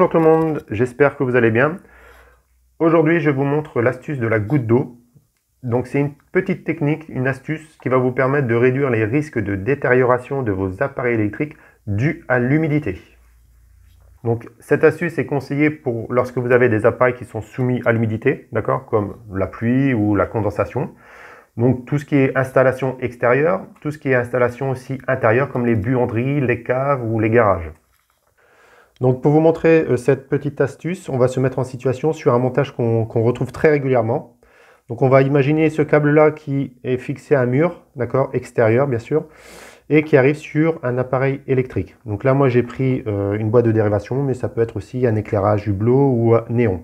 Bonjour tout le monde, j'espère que vous allez bien. Aujourd'hui, je vous montre l'astuce de la goutte d'eau. Donc c'est une petite technique, une astuce qui va vous permettre de réduire les risques de détérioration de vos appareils électriques dus à l'humidité. Donc cette astuce est conseillée pour lorsque vous avez des appareils qui sont soumis à l'humidité, d'accord, comme la pluie ou la condensation. Donc tout ce qui est installation extérieure, tout ce qui est installation aussi intérieure comme les buanderies, les caves ou les garages. Donc pour vous montrer cette petite astuce, on va se mettre en situation sur un montage qu'on retrouve très régulièrement. Donc on va imaginer ce câble-là qui est fixé à un mur, d'accord, extérieur bien sûr, et qui arrive sur un appareil électrique. Donc là moi j'ai pris une boîte de dérivation, mais ça peut être aussi un éclairage hublot ou néon.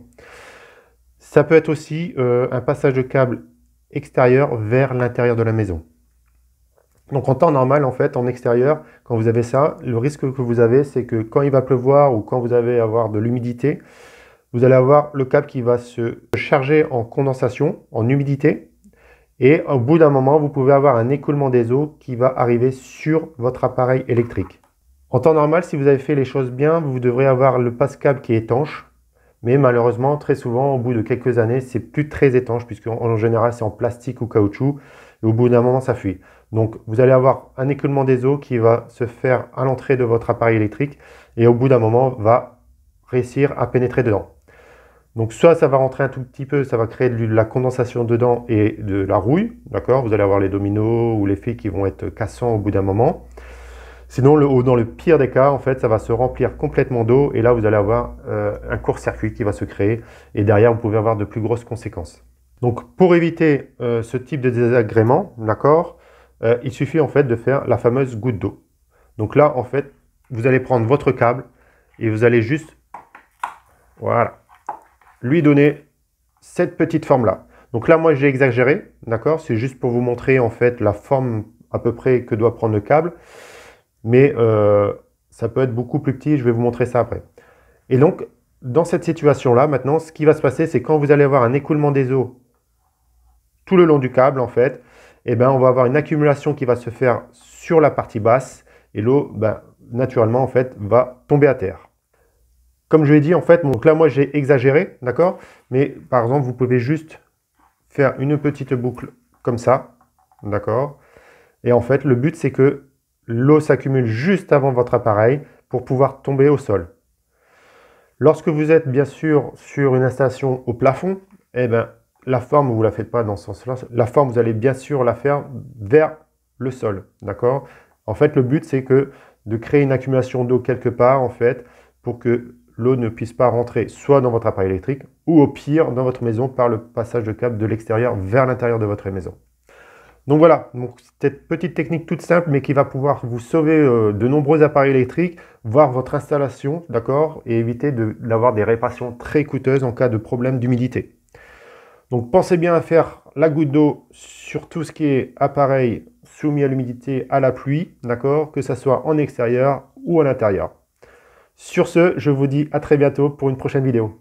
Ça peut être aussi un passage de câble extérieur vers l'intérieur de la maison. Donc en temps normal, en fait, en extérieur, quand vous avez ça, le risque que vous avez, c'est que quand il va pleuvoir ou quand vous allez avoir de l'humidité, vous allez avoir le câble qui va se charger en condensation, en humidité, et au bout d'un moment, vous pouvez avoir un écoulement des eaux qui va arriver sur votre appareil électrique. En temps normal, si vous avez fait les choses bien, vous devrez avoir le passe-câble qui est étanche, mais malheureusement, très souvent, au bout de quelques années, c'est plus très étanche, puisqu'en général, c'est en plastique ou caoutchouc, et au bout d'un moment, ça fuit. Donc, vous allez avoir un écoulement des eaux qui va se faire à l'entrée de votre appareil électrique, et au bout d'un moment, va réussir à pénétrer dedans. Donc, soit ça va rentrer un tout petit peu, ça va créer de la condensation dedans et de la rouille, d'accord? Vous allez avoir les dominos ou les fils qui vont être cassants au bout d'un moment. Sinon, dans le pire des cas, en fait, ça va se remplir complètement d'eau et là, vous allez avoir un court-circuit qui va se créer et derrière, vous pouvez avoir de plus grosses conséquences. Donc, pour éviter ce type de désagrément, d'accord, il suffit en fait de faire la fameuse goutte d'eau. Donc là, en fait, vous allez prendre votre câble et vous allez juste, voilà, lui donner cette petite forme-là. Donc là, moi, j'ai exagéré, d'accord, c'est juste pour vous montrer en fait la forme à peu près que doit prendre le câble. Mais ça peut être beaucoup plus petit, je vais vous montrer ça après. Et donc, dans cette situation-là, maintenant, ce qui va se passer, c'est quand vous allez avoir un écoulement des eaux tout le long du câble, en fait, eh ben, on va avoir une accumulation qui va se faire sur la partie basse et l'eau, ben, naturellement, en fait, va tomber à terre. Comme je l'ai dit, en fait, donc là, moi, j'ai exagéré, d'accord? Mais par exemple, vous pouvez juste faire une petite boucle comme ça, d'accord? Et en fait, le but, c'est que l'eau s'accumule juste avant votre appareil pour pouvoir tomber au sol. Lorsque vous êtes bien sûr sur une installation au plafond, eh ben, la forme, vous ne la faites pas dans ce sens-là. La forme, vous allez bien sûr la faire vers le sol. D'accord? En fait, le but, c'est de créer une accumulation d'eau quelque part, en fait, pour que l'eau ne puisse pas rentrer soit dans votre appareil électrique ou au pire dans votre maison par le passage de câble de l'extérieur vers l'intérieur de votre maison. Donc voilà, cette petite technique toute simple mais qui va pouvoir vous sauver de nombreux appareils électriques, voire votre installation, d'accord, et éviter d'avoir des réparations très coûteuses en cas de problème d'humidité. Donc pensez bien à faire la goutte d'eau sur tout ce qui est appareil soumis à l'humidité, à la pluie, d'accord, que ce soit en extérieur ou à l'intérieur. Sur ce, je vous dis à très bientôt pour une prochaine vidéo.